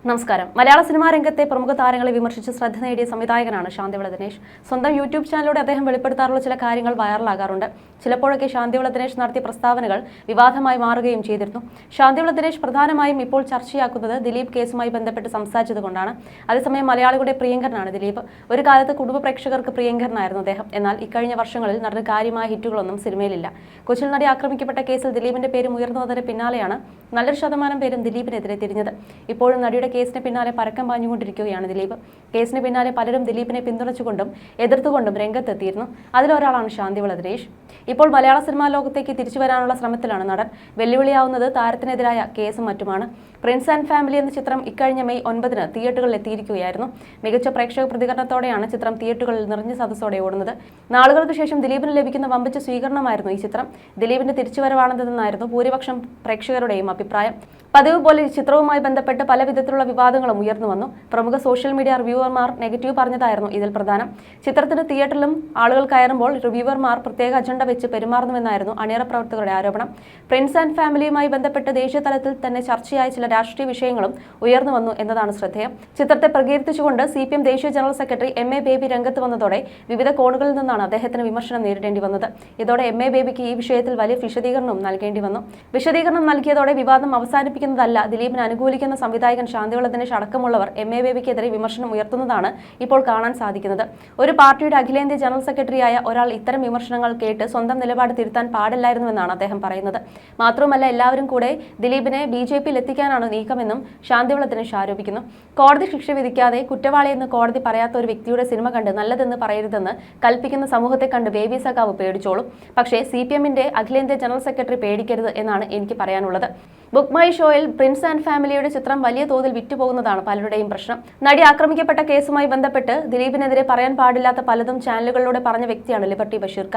നമസ്കാരം. മലയാള സിനിമാ രംഗത്തെ പ്രമുഖ താരങ്ങളെ വിമർശിച്ച് ശ്രദ്ധ നേടിയ സംവിധായകനാണ് ശാന്തിവിള ദിനേശ്. സ്വന്തം യൂട്യൂബ് ചാനലിലൂടെ അദ്ദേഹം വെളിപ്പെടുത്താറുള്ള ചില കാര്യങ്ങൾ വൈറലാകാറുണ്ട്. ചിലപ്പോഴൊക്കെ ശാന്തിവിള ദിനേശ് നടത്തിയ പ്രസ്താവനകൾ വിവാദമായി മാറുകയും ചെയ്തിരുന്നു. ശാന്തിവിള ദിനേശ് പ്രധാനമായും ഇപ്പോൾ ചർച്ചയാക്കുന്നത് ദിലീപ് കേസുമായി ബന്ധപ്പെട്ട് സംസാരിച്ചതുകൊണ്ടാണ്. അതേസമയം മലയാളികളുടെ പ്രിയങ്കരനാണ് ദിലീപ്. ഒരു കാലത്ത് കുടുംബ പ്രേക്ഷകർക്ക് പ്രിയങ്കരനായിരുന്നു അദ്ദേഹം. എന്നാൽ ഇക്കഴിഞ്ഞ വർഷങ്ങളിൽ നടന്ന കാര്യമായ ഹിറ്റുകളൊന്നും സിനിമയിലില്ല. കൊച്ചിയിൽ നടി ആക്രമിക്കപ്പെട്ട കേസിൽ ദിലീപിന്റെ പേര് ഉയർന്നു വന്നതിന് പിന്നാലെയാണ് നല്ലൊരു ശതമാനം പേരും ദിലീപിനെതിരെ തിരിഞ്ഞത്. ഇപ്പോഴും നടിയുടെ കേസിന് പിന്നാലെ പരക്കം പാഞ്ഞുകൊണ്ടിരിക്കുകയാണ് ദിലീപ്. കേസിന് പിന്നാലെ പലരും ദിലീപിനെ പിന്തുണച്ചുകൊണ്ടും എതിർത്തുകൊണ്ടും രംഗത്തെത്തിയിരുന്നു. അതിലൊരാളാണ് ശാന്തിവിള ദിനേശ്. ഇപ്പോൾ മലയാള സിനിമാ ലോകത്തേക്ക് തിരിച്ചു വരാനുള്ള ശ്രമത്തിലാണ് നടൻ. വെല്ലുവിളിയാവുന്നത് താരത്തിനെതിരായ കേസും മറ്റുമാണ്. പ്രിൻസ് ആൻഡ് ഫാമിലി എന്ന ചിത്രം ഇക്കഴിഞ്ഞ മെയ് 9 തിയേറ്ററുകളിൽ എത്തിയിരിക്കുകയായിരുന്നു. മികച്ച പ്രേക്ഷക പ്രതികരണത്തോടെയാണ് ചിത്രം തിയേറ്ററുകളിൽ നിറഞ്ഞ സദസ്സോടെ ഓടുന്നത്. നാളുകൾക്ക് ശേഷം ദിലീപിന് ലഭിക്കുന്ന വമ്പിച്ച സ്വീകരണമായിരുന്നു ഈ ചിത്രം. ദിലീപിന്റെ തിരിച്ചുവരവാണെന്നായിരുന്നു ഭൂരിപക്ഷം പ്രേക്ഷകരുടെയും അഭിപ്രായം. പതിവ് പോലെ ചിത്രവുമായി ബന്ധപ്പെട്ട് പല വിധത്തിലുള്ള വിവാദങ്ങളും ഉയർന്നു വന്നു. പ്രമുഖ സോഷ്യൽ മീഡിയ റിവ്യൂവർമാർ നെഗറ്റീവ് പറഞ്ഞതായിരുന്നു ഇതിൽ പ്രധാനം. ചിത്രത്തിന് തിയേറ്ററിലും ആളുകൾ കയറുമ്പോൾ റിവ്യൂവർമാർ പ്രത്യേക അജണ്ട വെച്ച് പെരുമാറുന്നുവെന്നായിരുന്നു അണിയറ പ്രവർത്തകരുടെ ആരോപണം. പ്രിൻസ് ആൻഡ് ഫാമിലിയുമായി ബന്ധപ്പെട്ട് ദേശീയ തലത്തിൽ തന്നെ ചർച്ചയായ ചില രാഷ്ട്രീയ വിഷയങ്ങളും ഉയർന്നു വന്നു എന്നതാണ് ശ്രദ്ധേയം. ചിത്രത്തെ പ്രകീർത്തിച്ചുകൊണ്ട് CPM ദേശീയ ജനറൽ സെക്രട്ടറി MA ബേബി രംഗത്ത് വന്നതോടെ വിവിധ കോണുകളിൽ നിന്നാണ് അദ്ദേഹത്തിന് വിമർശനം നേരിടേണ്ടി വന്നത്. ഇതോടെ MA ബേബിക്ക് ഈ വിഷയത്തിൽ വലിയ വിശദീകരണം നൽകേണ്ടി വന്നു. വിശദീകരണം നൽകിയതോടെ വിവാദം അവസാനിപ്പിക്കുന്നതല്ല ദിലീപിനെ അനുകൂലിക്കുന്ന സംവിധായകൻ ശാന്തിവിള ദിനേശ് അടക്കമുള്ളവർ MA ബേബിക്കെതിരെ വിമർശനം ഉയർത്തുന്നതാണ് ഇപ്പോൾ കാണാൻ സാധിക്കുന്നത്. ഒരു പാർട്ടിയുടെ അഖിലേന്ത്യാ ജനറൽ സെക്രട്ടറിയായ ഒരാൾ ഇത്തരം വിമർശനങ്ങൾ കേട്ട് സ്വന്തം നിലപാട് തിരുത്താൻ പാടില്ലായിരുന്നുവെന്നാണ് അദ്ദേഹം പറയുന്നത്. മാത്രമല്ല എല്ലാവരും കൂടെ ദിലീപിനെ BJPയിൽ എത്തിക്കാനാണ് നീക്കമെന്നും ശാന്തിവിള ദിനേശ് ആരോപിക്കുന്നു. കോടതി ശിക്ഷ വിധിക്കാതെ കുറ്റവാളിയെന്ന് കോടതി പറയാത്ത ഒരു വ്യക്തിയുടെ സിനിമ കണ്ട് നല്ലതെന്ന് പറയരുതെന്ന് കൽപ്പിക്കുന്ന സമൂഹത്തെ കണ്ട് ബേബി സഖാവ് പേടിച്ചോളും. പക്ഷേ CPMന്റെ അഖിലേന്ത്യാ ജനറൽ സെക്രട്ടറി പേടിക്കരുത് എന്നാണ് എനിക്ക് പറയാനുള്ളത്. ബുക്ക് മൈ ഷോയിൽ പ്രിൻസ് ആൻഡ് ഫാമിലിയുടെ ചിത്രം വലിയ തോതിൽ വിറ്റുപോകുന്നതാണ് പലരുടെയും പ്രശ്നം. നടി ആക്രമിക്കപ്പെട്ട കേസുമായി ബന്ധപ്പെട്ട് ദിലീപിനെതിരെ പറയാൻ പാടില്ലാത്ത പലതും ചാനലുകളിലൂടെ പറഞ്ഞ വ്യക്തിയാണ് ലിബർട്ടി ബഷീർക്ക.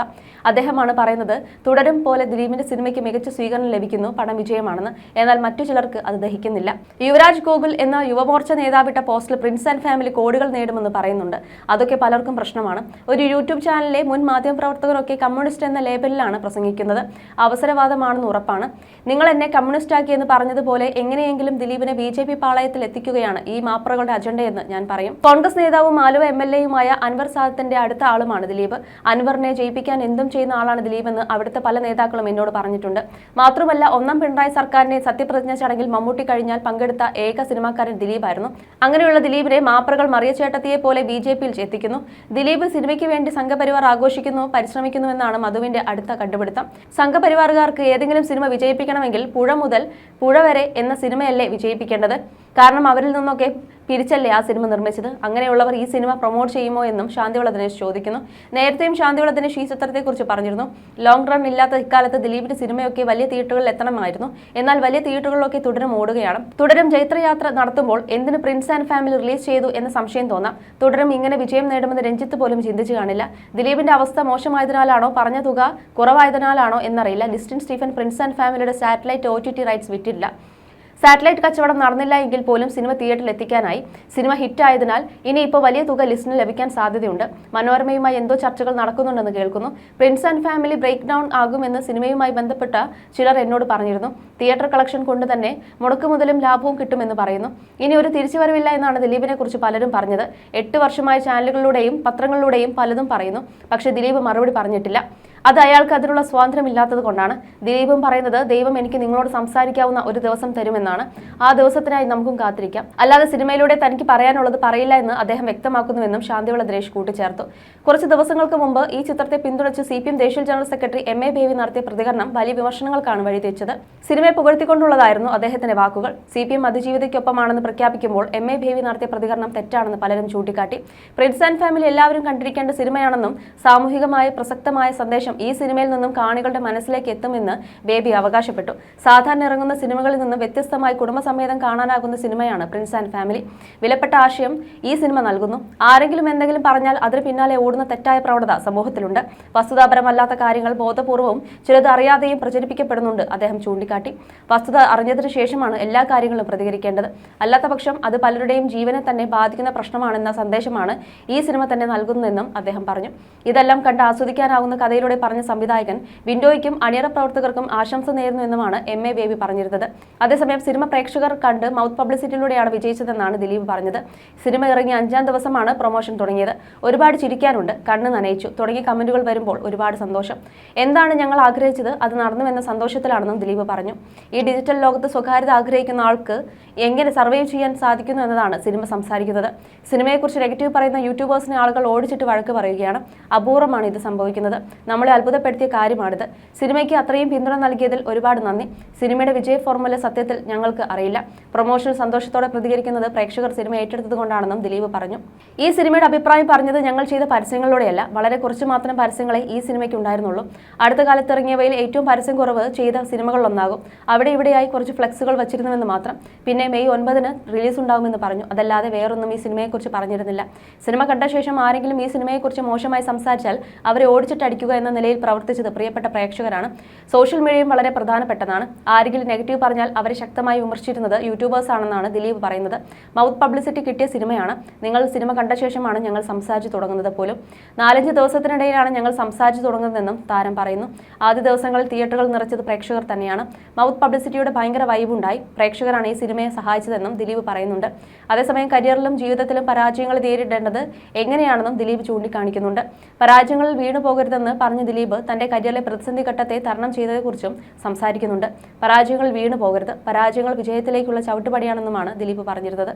അദ്ദേഹമാണ് പറയുന്നത്, തുടരും പോലെ ദിലീപിന്റെ സിനിമയ്ക്ക് മികച്ച സ്വീകരണം ലഭിക്കുന്നു, പടം വിജയമാണെന്ന്. എന്നാൽ മറ്റു ചിലർക്ക് അത് ദഹിക്കുന്നില്ല. യുവരാജ് ഗോകുൽ എന്ന യുവമോർച്ച നേതാവിട്ട പോസ്റ്റിൽ പ്രിൻസ് ആൻഡ് ഫാമിലി കോടികൾ നേടുമെന്ന് പറയുന്നുണ്ട്. അതൊക്കെ പലർക്കും പ്രശ്നമാണ്. ഒരു യൂട്യൂബ് ചാനലിലെ മുൻ മാധ്യമപ്രവർത്തകരൊക്കെ കമ്മ്യൂണിസ്റ്റ് എന്ന ലേബലിലാണ് പ്രസംഗിക്കുന്നത്. അവസരവാദമാണെന്ന് ഉറപ്പാണ്. നിങ്ങൾ എന്നെ കമ്മ്യൂണിസ്റ്റ് എന്ന് പറഞ്ഞതുപോലെ എങ്ങനെയെങ്കിലും ദിലീപിനെ BJP പാളയത്തിൽ എത്തിക്കുകയാണ് ഈ മാപ്രകളുടെ അജണ്ടയെന്ന് ഞാൻ പറയും. കോൺഗ്രസ് നേതാവും ആലുവ MLAയുമായ അൻവർ സാദത്തിന്റെ അടുത്ത ആളുമാണ് ദിലീപ്. അൻവറിനെ ജയിപ്പിക്കാൻ എന്തും ചെയ്യുന്ന ആളാണ് ദിലീപ് എന്ന് അവിടുത്തെ പല നേതാക്കളും എന്നോട് പറഞ്ഞിട്ടുണ്ട്. മാത്രമല്ല, ഒന്നാം പിണറായി സർക്കാരിന്റെ സത്യപ്രതിജ്ഞ ചടങ്ങിൽ മമ്മൂട്ടി കഴിഞ്ഞാൽ പങ്കെടുത്ത ഏക സിനിമാക്കാരൻ ദിലീപായിരുന്നു. അങ്ങനെയുള്ള ദിലീപിനെ മാപ്രകൾ മറിയ ചേട്ടത്തിയെ പോലെ BJPയിൽ എത്തിക്കുന്നു. ദിലീപ് സിനിമയ്ക്ക് വേണ്ടി സംഘപരിവാർ ആഘോഷിക്കുന്നു, പരിശ്രമിക്കുന്നുവെന്നാണ് മധുവിന്റെ അടുത്ത കണ്ടുപിടുത്തം. സംഘപരിവാറുകാർക്ക് ഏതെങ്കിലും സിനിമ വിജയിപ്പിക്കണമെങ്കിൽ പുഴ മുതൽ പുഴ വരെ എന്ന സിനിമയല്ലേ വിജയിപ്പിക്കേണ്ടത്? കാരണം അവരിൽ നിന്നൊക്കെ പിരിച്ചല്ലേ ആ സിനിമ നിർമ്മിച്ചത്. അങ്ങനെയുള്ളവർ ഈ സിനിമ പ്രൊമോട്ട് ചെയ്യുമോ എന്നും ശാന്തിവിള ദിനേശ് ചോദിക്കുന്നു. നേരത്തെയും ശാന്തിവിള ദിനേശ് ഈ ചിത്രത്തെക്കുറിച്ച് പറഞ്ഞിരുന്നു. ലോങ് റൺ ഇല്ലാത്ത ഇക്കാലത്ത് ദിലീപിന്റെ സിനിമയൊക്കെ വലിയ തിയേറ്ററുകളിൽ എത്തണമായിരുന്നു. എന്നാൽ വലിയ തിയേറ്ററുകളിലൊക്കെ തുടരും ഓടുകയാണ്. തുടരും ജൈത്രയാത്ര നടത്തുമ്പോൾ എന്തിന് പ്രിൻസ് ആൻഡ് ഫാമിലി റിലീസ് ചെയ്തു എന്ന സംശയം തോന്നാം. തുടരും ഇങ്ങനെ വിജയം നേടുമെന്ന് രഞ്ജിത്ത് പോലും ചിന്തിച്ചു കാണില്ല. ദിലീപിന്റെ അവസ്ഥ മോശമായതിനാലാണോ പറഞ്ഞ തുക കുറവായതിനാലാണോ എന്നറിയില്ല. ലിസ്റ്റിൻ സ്റ്റീഫൻ പ്രിൻസ് ആൻഡ് ഫാമിലിയുടെ സാറ്റലൈറ്റ് OTT റൈറ്റ്സ് വിറ്റില്ല. സാറ്റലൈറ്റ് കച്ചവടം നടന്നില്ല എങ്കിൽ പോലും സിനിമ തിയേറ്ററിൽ എത്തിക്കാനായി. സിനിമ ഹിറ്റായതിനാൽ ഇനിയിപ്പോൾ വലിയ തുക ലിസ്റ്റിന് ലഭിക്കാൻ സാധ്യതയുണ്ട്. മനോരമയുമായി എന്തോ ചർച്ചകൾ നടക്കുന്നുണ്ടെന്ന് കേൾക്കുന്നു. Prince and Family break down ആകുമെന്ന് സിനിമയുമായി ബന്ധപ്പെട്ട ചിലർ എന്നോട് പറഞ്ഞിരുന്നു. തിയേറ്റർ കളക്ഷൻ കൊണ്ട് തന്നെ മുടക്കുമുതലും ലാഭവും കിട്ടുമെന്ന് പറയുന്നു. ഇനി ഒരു തിരിച്ചുവരവില്ല എന്നാണ് ദിലീപിനെ കുറിച്ച് പലരും പറഞ്ഞത്. 8 വർഷമായി ചാനലുകളിലൂടെയും പത്രങ്ങളിലൂടെയും പലതും പറയുന്നു. പക്ഷേ ദിലീപ് മറുപടി പറഞ്ഞിട്ടില്ല. അത് അയാൾക്ക് അതിനുള്ള സ്വാതന്ത്ര്യമില്ലാത്തത് കൊണ്ടാണ്. ദിലീപും പറയുന്നത്, ദൈവം എനിക്ക് നിങ്ങളോട് സംസാരിക്കാവുന്ന ഒരു ദിവസം തരുമെന്നാണ്. ആ ദിവസത്തിനായി നമുക്കും കാത്തിരിക്കാം. അല്ലാതെ സിനിമയിലൂടെ തനിക്ക് പറയാനുള്ളത് പറയില്ല എന്ന് അദ്ദേഹം വ്യക്തമാക്കുന്നുവെന്നും ശാന്തിവിള ദിനേശ് കൂട്ടിച്ചേർത്തു. കുറച്ച് ദിവസങ്ങൾക്ക് മുമ്പ് ഈ ചിത്രത്തെ പിന്തുണച്ച് CPM ദേശീയ ജനറൽ സെക്രട്ടറി MA ബേബി നടത്തിയ പ്രതികരണം വലിയ വിമർശനങ്ങൾക്കാണ് വഴിതെച്ചത്. സിനിമയെ പുകഴ്ത്തിക്കൊണ്ടുള്ളതായിരുന്നു അദ്ദേഹത്തിന്റെ വാക്കുകൾ. CPM അതിജീവിതയ്ക്കൊപ്പമാണെന്ന് പ്രഖ്യാപിക്കുമ്പോൾ MA ബേബി നടത്തിയ പ്രതികരണം തെറ്റാണെന്ന് പലരും ചൂണ്ടിക്കാട്ടി. പ്രിൻസ് ആൻഡ് ഫാമിലി എല്ലാവരും കണ്ടിരിക്കേണ്ട സിനിമയാണെന്നും സാമൂഹികമായ പ്രസക്തമായ സന്ദേശം ഈ സിനിമയിൽ നിന്നും കാണികളുടെ മനസ്സിലേക്ക് എത്തുമെന്ന് ബേബി അവകാശപ്പെട്ടു. സാധാരണ ഇറങ്ങുന്ന സിനിമകളിൽ നിന്ന് വ്യത്യസ്തമായി കുടുംബസമേതം കാണാനാകുന്ന സിനിമയാണ് പ്രിൻസ് ആൻഡ് ഫാമിലി. വിലപ്പെട്ട ആശയം ഈ സിനിമ നൽകുന്നു. ആരെങ്കിലും എന്തെങ്കിലും പറഞ്ഞാൽ അതിന് പിന്നാലെ ഓടുന്ന തെറ്റായ പ്രവണത സമൂഹത്തിലുണ്ട്. വസ്തുതാപരമല്ലാത്ത കാര്യങ്ങൾ ബോധപൂർവവും ചിലത് അറിയാതെയും പ്രചരിപ്പിക്കപ്പെടുന്നുണ്ട് അദ്ദേഹം ചൂണ്ടിക്കാട്ടി. വസ്തുത അറിഞ്ഞതിന് ശേഷമാണ് എല്ലാ കാര്യങ്ങളും പ്രതികരിക്കേണ്ടത്. അല്ലാത്തപക്ഷം അത് പലരുടെയും ജീവനെ തന്നെ ബാധിക്കുന്ന പ്രശ്നമാണെന്ന സന്ദേശമാണ് ഈ സിനിമ തന്നെ നൽകുന്നതെന്നും അദ്ദേഹം പറഞ്ഞു. ഇതെല്ലാം കണ്ട് ആസ്വദിക്കാനാകുന്ന കഥയിലൂടെ വീഡിയോകളിൽ പറഞ്ഞ സംവിധായകൻ വിൻഡോയ്ക്കും അണിയറ പ്രവർത്തകർക്കും ആശംസ നേരുന്നു എന്നുമാണ് MA ബേബി പറഞ്ഞിരുന്നത്. അതേസമയം സിനിമ പ്രേക്ഷകർ കണ്ട് മൗത്ത് പബ്ലിസിറ്റിയിലൂടെയാണ് വിജയിച്ചതെന്നാണ് ദിലീപ് പറഞ്ഞത്. സിനിമ ഇറങ്ങി 5-ാം ദിവസമാണ് പ്രൊമോഷൻ തുടങ്ങിയത്. ഒരുപാട് ചിരിക്കാനുണ്ട്, കണ്ണ് നനയിച്ചു തുടങ്ങിയ കമന്റുകൾ വരുമ്പോൾ ഒരുപാട് സന്തോഷം. എന്താണ് ഞങ്ങൾ ആഗ്രഹിച്ചത് അത് നടന്നുവെന്ന സന്തോഷത്തിലാണെന്നും ദിലീപ് പറഞ്ഞു. ഈ ഡിജിറ്റൽ ലോകത്ത് സ്വകാര്യത ആഗ്രഹിക്കുന്ന ആൾക്ക് എങ്ങനെ സർവൈവ് ചെയ്യാൻ സാധിക്കുന്നു എന്നതാണ് സിനിമ സംസാരിക്കുന്നത്. സിനിമയെക്കുറിച്ച് നെഗറ്റീവ് പറയുന്ന യൂട്യൂബേഴ്സിനെ ആളുകൾ ഓടിച്ചിട്ട് വഴക്ക് പറയുകയാണ്. അപൂർവമാണ് ഇത് സംഭവിക്കുന്നത്. നമ്മളെ അത്ഭുതപ്പെടുത്തിയ കാര്യമാണിത്. സിനിമയ്ക്ക് അത്രയും പിന്തുണ നൽകിയതിൽ ഒരുപാട് നന്ദി. സിനിമയുടെ വിജയ ഫോർമുല സത്യത്തിൽ ഞങ്ങൾക്ക് അറിയില്ല. പ്രൊമോഷൻ സന്തോഷത്തോടെ പ്രതികരിക്കുന്നത് പ്രേക്ഷകർ സിനിമ ഏറ്റെടുത്തതുകൊണ്ടാണെന്നും ദിലീപ് പറഞ്ഞു. ഈ സിനിമയുടെ അഭിപ്രായം പറഞ്ഞത് ഞങ്ങൾ ചെയ്ത പരസ്യങ്ങളിലൂടെയല്ല. വളരെ കുറച്ച് മാത്രം പരസ്യങ്ങളെ ഈ സിനിമയ്ക്ക് ഉണ്ടായിരുന്നുള്ളൂ. അടുത്ത കാലത്ത് ഇറങ്ങിയവയിൽ ഏറ്റവും പരസ്യം കുറവ് ചെയ്ത സിനിമകളിലൊന്നാകും. അവിടെ ഇവിടെയായി കുറച്ച് ഫ്ലെക്സുകൾ വച്ചിരുന്നുവെന്ന് മാത്രം. പിന്നെ മെയ് 9-ന് റിലീസ് ഉണ്ടാകുമെന്ന് പറഞ്ഞു. അതല്ലാതെ വേറൊന്നും ഈ സിനിമയെക്കുറിച്ച് പറഞ്ഞിരുന്നില്ല. സിനിമ കണ്ട ശേഷം ആരെങ്കിലും ഈ സിനിമയെക്കുറിച്ച് മോശമായി സംസാരിച്ചാൽ അവരെ ഓടിച്ചിട്ടടിക്കുക എന്ന നിലയിൽ പ്രവർത്തിച്ചത് പ്രിയപ്പെട്ട പ്രേക്ഷകരാണ്. സോഷ്യൽ മീഡിയയും വളരെ പ്രധാനപ്പെട്ടതാണ്. ആരെങ്കിലും നെഗറ്റീവ് പറഞ്ഞാൽ അവരെ ശക്തമായി വിമർശിച്ചിരുന്നത് യൂട്യൂബേഴ്സ് ആണെന്നാണ് ദിലീപ് പറയുന്നത്. മൗത്ത് പബ്ലിസിറ്റി കിട്ടിയ സിനിമയാണ്. നിങ്ങൾ സിനിമ കണ്ട ശേഷമാണ് ഞങ്ങൾ സംസാരിച്ചു തുടങ്ങുന്നത് പോലും. 4-5 ദിവസത്തിനിടയിലാണ് ഞങ്ങൾ സംസാരിച്ചു തുടങ്ങുന്നതെന്നും താരം പറയുന്നു. ആദ്യ ദിവസങ്ങളിൽ തിയേറ്ററുകൾ നിറച്ചത് പ്രേക്ഷകർ തന്നെയാണ്. മൗത്ത് പബ്ലിസിറ്റിയുടെ ഭയങ്കര വൈബുണ്ടായി. പ്രേക്ഷകരാണ് ഈ സിനിമയെ സഹായിച്ചതെന്നും ദിലീപ് പറയുന്നുണ്ട്. അതേസമയം കരിയറിലും ജീവിതത്തിലും പരാജയങ്ങൾ നേരിടേണ്ടത് എങ്ങനെയാണെന്നും ദിലീപ് ചൂണ്ടിക്കാണിക്കുന്നുണ്ട്. പരാജയങ്ങളിൽ വീണു പോകരുതെന്ന് പറഞ്ഞ ദിലീപ് തന്റെ കരിയറിലെ പ്രതിസന്ധി ഘട്ടത്തെ തരണം ചെയ്തതിനെക്കുറിച്ചും സംസാരിക്കുന്നുണ്ട്. പരാജയങ്ങളിൽ വീണു പോകരുത്, പരാജയങ്ങൾ വിജയത്തിലേക്കുള്ള ചവിട്ടുപടിയാണെന്നുമാണ് ദിലീപ് പറഞ്ഞിരുന്നത്.